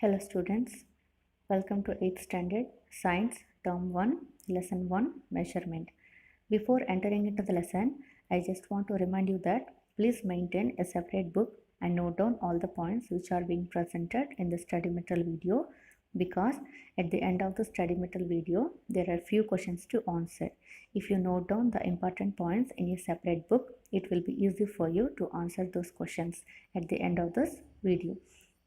Hello students, welcome to 8th Standard Science Term 1, Lesson 1, Measurement. Before entering into the lesson, I just want to remind you that please maintain a separate book and note down all the points which are being presented in the study material video, because at the end of the study material video, there are few questions to answer. If you note down the important points in a separate book, it will be easy for you to answer those questions at the end of this video.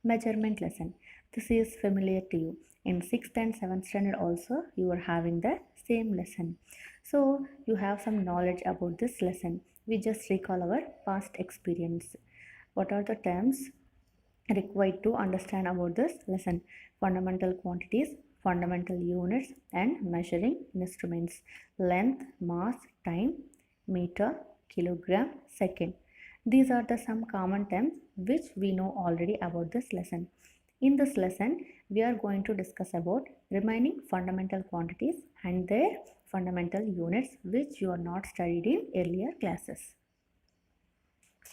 Measurement lesson. This is familiar to you. In 6th and 7th standard also you are having the same lesson. So you have some knowledge about this lesson. We just recall our past experience. What are the terms required to understand about this lesson? Fundamental quantities, fundamental units and measuring instruments. Length, mass, time, meter, kilogram, second. These are the some common terms which we know already about this lesson. In this lesson, we are going to discuss about remaining fundamental quantities and their fundamental units which you are not studied in earlier classes.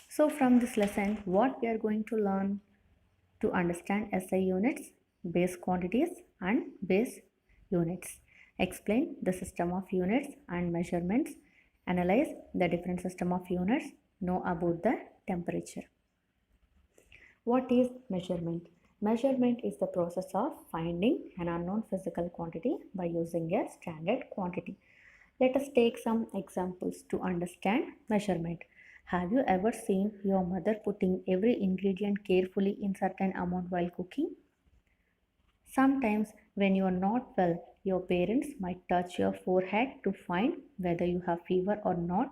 So from this lesson, what we are going to learn? To understand SI units, base quantities and base units. Explain the system of units and measurements. Analyze the different system of units. Know about the temperature. What is measurement? Measurement is the process of finding an unknown physical quantity by using a standard quantity. Let us take some examples to understand measurement. Have you ever seen your mother putting every ingredient carefully in certain amount while cooking? Sometimes when you are not well, your parents might touch your forehead to find whether you have fever or not.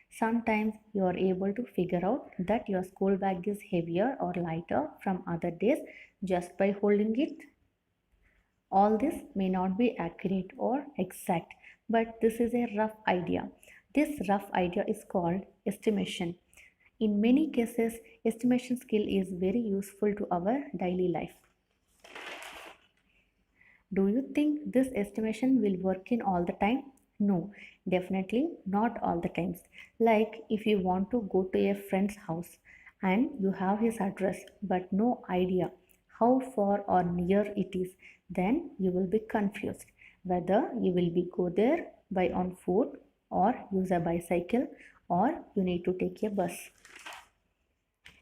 Sometimes you are able to figure out that your school bag is heavier or lighter from other days just by holding it. All this may not be accurate or exact, but this is a rough idea. This rough idea is called estimation. In many cases, estimation skill is very useful to our daily life. Do you think this estimation will work in all the time? No, definitely not all the times. Like if you want to go to a friend's house and you have his address but no idea how far or near it is, then you will be confused whether you will be go there by on foot or use a bicycle or you need to take a bus.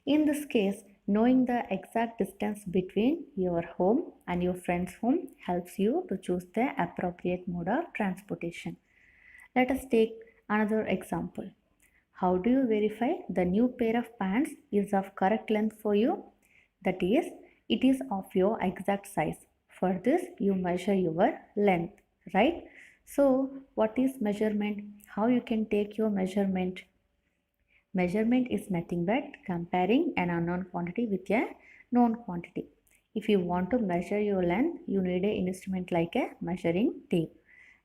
In this case, knowing the exact distance between your home and your friend's home helps you to choose the appropriate mode of transportation. Let us take another example. How do you verify the new pair of pants is of correct length for you? That is, it is of your exact size. For this, you measure your length, right? So, what is measurement? How you can take your measurement? Measurement is nothing but comparing an unknown quantity with a known quantity. If you want to measure your length, you need an instrument like a measuring tape.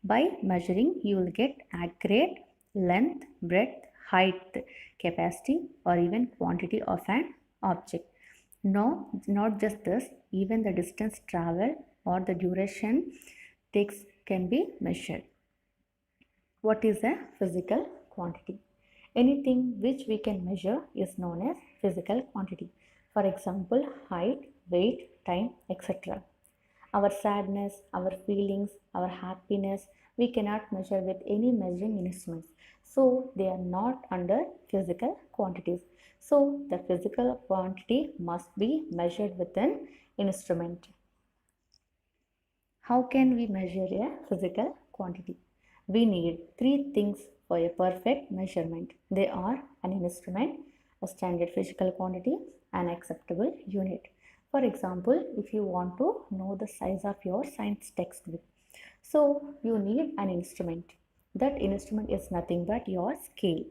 By measuring, you will get accurate length, breadth, height, capacity or even quantity of an object. No, not just this, even the distance traveled or the duration takes can be measured. What is a physical quantity? Anything which we can measure is known as physical quantity. For example, height, weight, time, etc. Our sadness, our feelings, our happiness, we cannot measure with any measuring instruments. So, they are not under physical quantities. So, the physical quantity must be measured with an instrument. How can we measure a physical quantity? We need three things for a perfect measurement. They are an instrument, a standard physical quantity, an acceptable unit. For example, if you want to know the size of your science textbook, so you need an instrument. That instrument is nothing but your scale.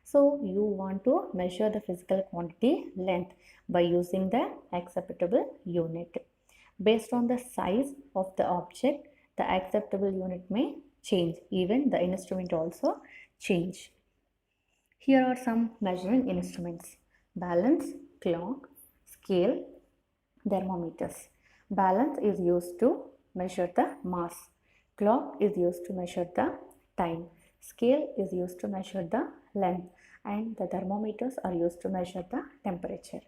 So you want to measure the physical quantity length by using the acceptable unit. Based on the size of the object, the acceptable unit may change. Even the instrument also change. Here are some measuring instruments: balance, clock, scale, thermometers. Balance is used to measure the mass. Clock is used to measure the time. Scale is used to measure the length, and the thermometers are used to measure the temperature.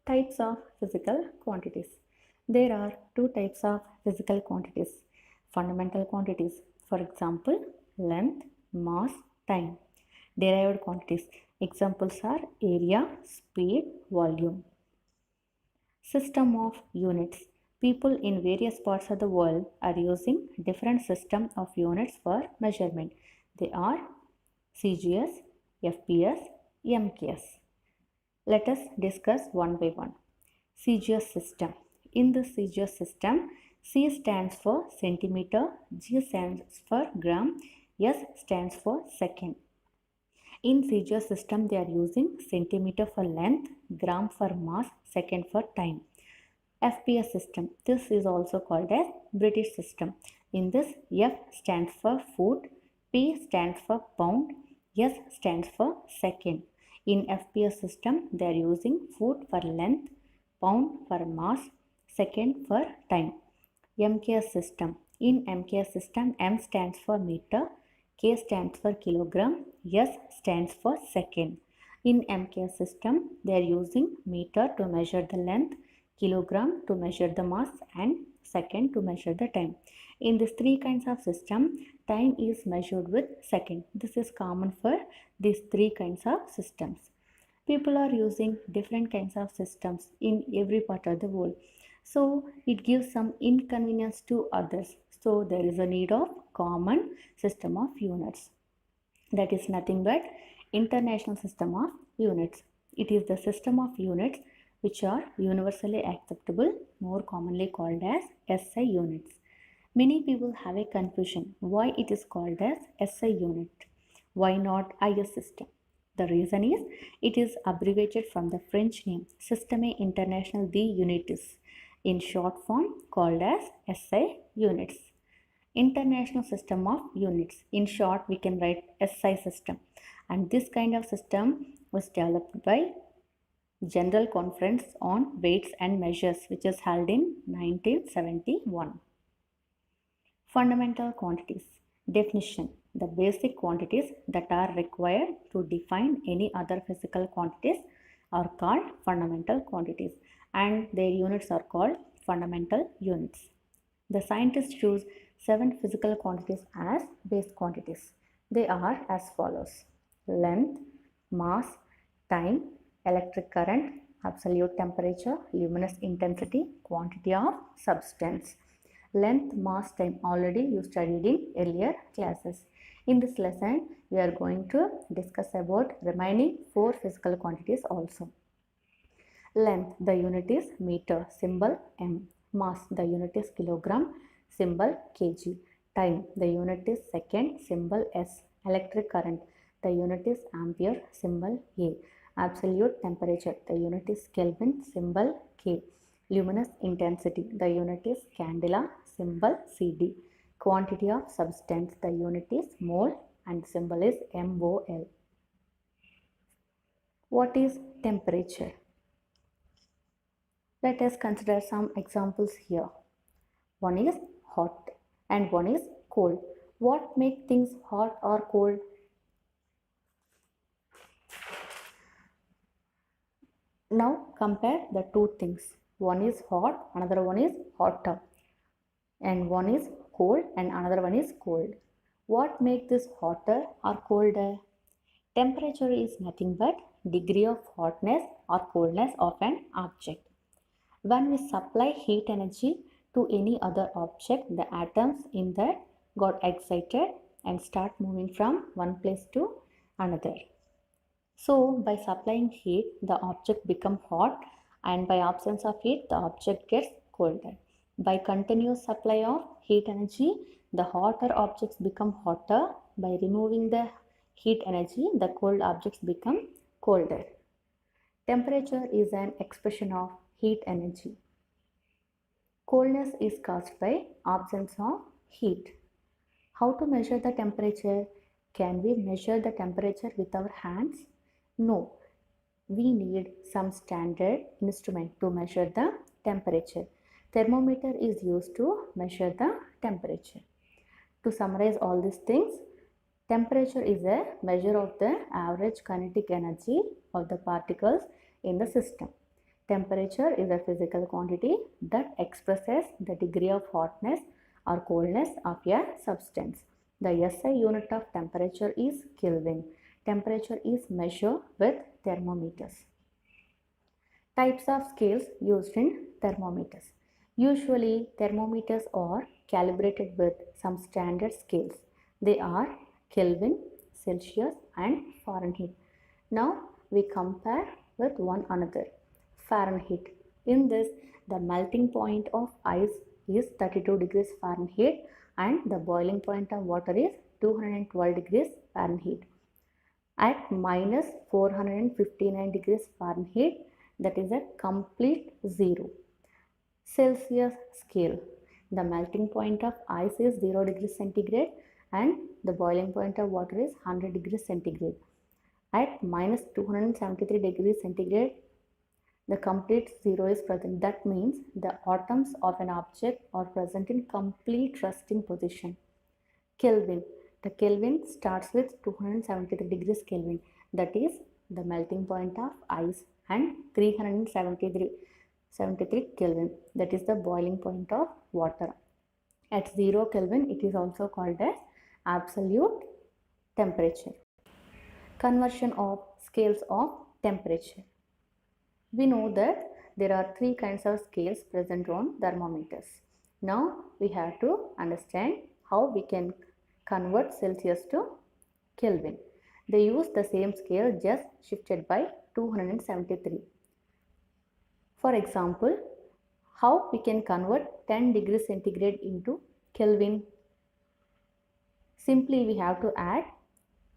Types of physical quantities. There are two types of physical quantities. Fundamental quantities, for example, length, mass, time. Derived quantities, examples are area, speed, volume. System of units. People in various parts of the world are using different system of units for measurement. They are CGS, FPS, MKS. Let us discuss one by one. CGS system. In the CGS system, C stands for centimeter, G stands for gram, S stands for second. In CGS system, they are using centimeter for length, gram for mass, second for time. FPS system. This is also called as British system. In this, F stands for foot, P stands for pound, S stands for second. In FPS system, they are using foot for length, pound for mass, second for time. MKS system. In MKS system, M stands for meter, K stands for kilogram, S stands for second. In MKS system, they are using meter to measure the length, kilogram to measure the mass, and second to measure the time. In these three kinds of system, time is measured with second. This is common for these three kinds of systems. People are using different kinds of systems in every part of the world. So it gives some inconvenience to others. So there is a need of common system of units. That is nothing but international system of units. It is the system of units which are universally acceptable, more commonly called as SI units. Many people have a confusion why it is called as SI unit. Why not IS system? The reason is it is abbreviated from the French name Système International des Unités, in short form called as SI units. International system of units. In short, we can write SI system. And this kind of system was developed by General Conference on Weights and Measures, which is held in 1971. Fundamental quantities. Definition. The basic quantities that are required to define any other physical quantities are called fundamental quantities, and their units are called fundamental units. The scientists choose 7 physical quantities as base quantities. They are as follows: length, mass, time, electric current, absolute temperature, luminous intensity, quantity of substance. Length, mass, time already you studied in earlier classes. In this lesson, we are going to discuss about remaining 4 physical quantities also. Length, the unit is meter, symbol M. Mass, the unit is kilogram, symbol kg. Time, the unit is second, symbol S. Electric current, the unit is ampere, symbol A. Absolute temperature, the unit is Kelvin, symbol K. Luminous intensity, the unit is candela, symbol CD. Quantity of substance, the unit is mole and symbol is MOL. What is temperature? Let us consider some examples here. One is hot and one is cold. What makes things hot or cold? Now compare the two things. One is hot, another one is hotter. And one is cold and another one is cold. What makes this hotter or colder? Temperature is nothing but degree of hotness or coldness of an object. When we supply heat energy to any other object, the atoms in that got excited and start moving from one place to another. So by supplying heat, the object becomes hot, and by absence of heat, the object gets colder. By continuous supply of heat energy, the hotter objects become hotter. By removing the heat energy, the cold objects become colder. Temperature is an expression of heat energy. Coldness is caused by absence of heat. How to measure the temperature? Can we measure the temperature with our hands? No. We need some standard instrument to measure the temperature. Thermometer is used to measure the temperature. To summarize all these things, temperature is a measure of the average kinetic energy of the particles in the system. Temperature is a physical quantity that expresses the degree of hotness or coldness of a substance. The SI unit of temperature is Kelvin. Temperature is measured with thermometers. Types of scales used in thermometers. Usually, thermometers are calibrated with some standard scales. They are Kelvin, Celsius, and Fahrenheit. Now, we compare with one another. Fahrenheit. In this, the melting point of ice is 32 degrees Fahrenheit and the boiling point of water is 212 degrees Fahrenheit. At minus 459 degrees Fahrenheit, that is a complete zero. Celsius scale. The melting point of ice is 0 degrees centigrade and the boiling point of water is 100 degrees centigrade. At minus 273 degrees centigrade, the complete zero is present. That means the atoms of an object are present in complete resting position. Kelvin. The Kelvin starts with 273 degrees Kelvin. That is the melting point of ice, and 373 Kelvin. That is the boiling point of water. At 0 Kelvin, it is also called as absolute temperature. Conversion of scales of temperature. We know that there are three kinds of scales present on thermometers. Now we have to understand how we can convert Celsius to Kelvin. They use the same scale, just shifted by 273. For example, how we can convert 10 degrees centigrade into Kelvin? Simply we have to add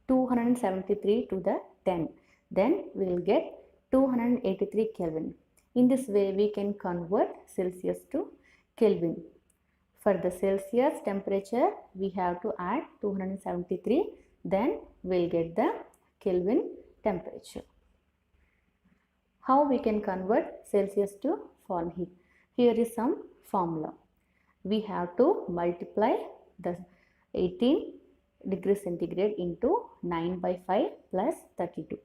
273 to the 10. Then we will get 283 Kelvin. In this way we can convert Celsius to Kelvin. For the Celsius temperature, we have to add 273, then we will get the Kelvin temperature. How we can convert Celsius to Fahrenheit? Here is some formula. We have to multiply the 18 degrees centigrade into 9 by 5 plus 32.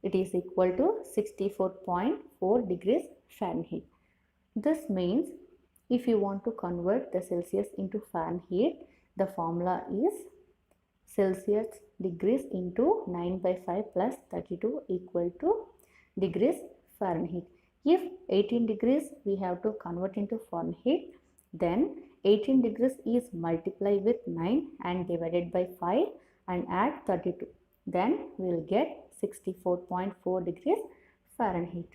It is equal to 64.4 degrees Fahrenheit. This means if you want to convert the Celsius into Fahrenheit, the formula is Celsius degrees into 9 by 5 plus 32 equal to degrees Fahrenheit. If 18 degrees we have to convert into Fahrenheit, then 18 degrees is multiplied with 9 and divided by 5 and add 32. Then we will get 64.4 degrees Fahrenheit.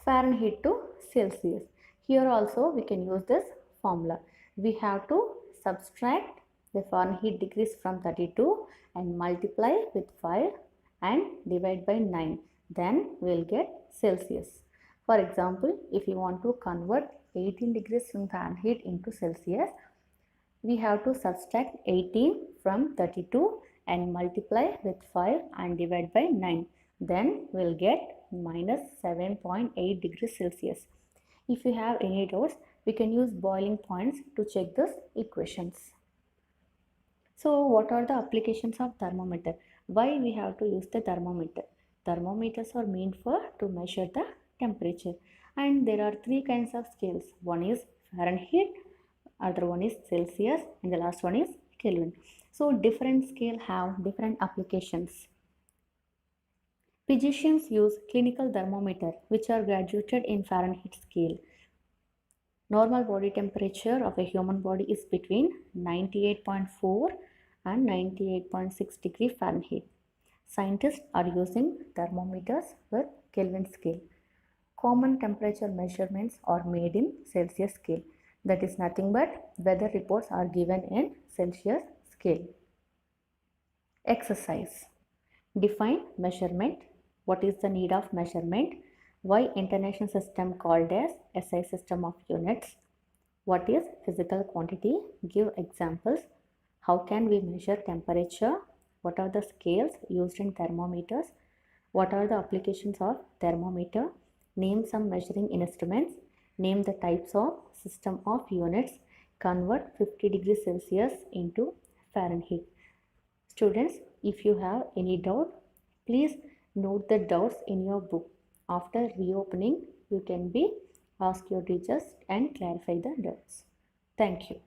Fahrenheit to Celsius. Here also we can use this formula. We have to subtract the Fahrenheit degrees from 32 and multiply with 5 and divide by 9. Then we will get Celsius. For example, if you want to convert 18 degrees from Fahrenheit into Celsius, we have to subtract 18 from 32 and multiply with 5 and divide by 9. Then we will get minus 7.8 degrees Celsius. If you have any doubts, we can use boiling points to check these equations. So what are the applications of thermometer? Why we have to use the thermometer? Thermometers are meant for to measure the temperature, and there are three kinds of scales. One is Fahrenheit, other one is Celsius, and the last one is Kelvin. So different scale have different applications. Physicians use clinical thermometer which are graduated in Fahrenheit scale. Normal body temperature of a human body is between 98.4 and 98.6 degree Fahrenheit. Scientists are using thermometers with Kelvin scale. Common temperature measurements are made in Celsius scale. That is nothing but weather reports are given in Celsius scale. Exercise. Define measurement. What is the need of measurement? Why international system called as SI system of units? What is physical quantity? Give examples. How can we measure temperature? What are the scales used in thermometers? What are the applications of thermometer? Name some measuring instruments. Name the types of system of units. Convert 50 degrees Celsius into Fahrenheit. Students, if you have any doubt, please note the doubts in your book. After reopening, you can be ask your teachers and clarify the doubts. Thank you.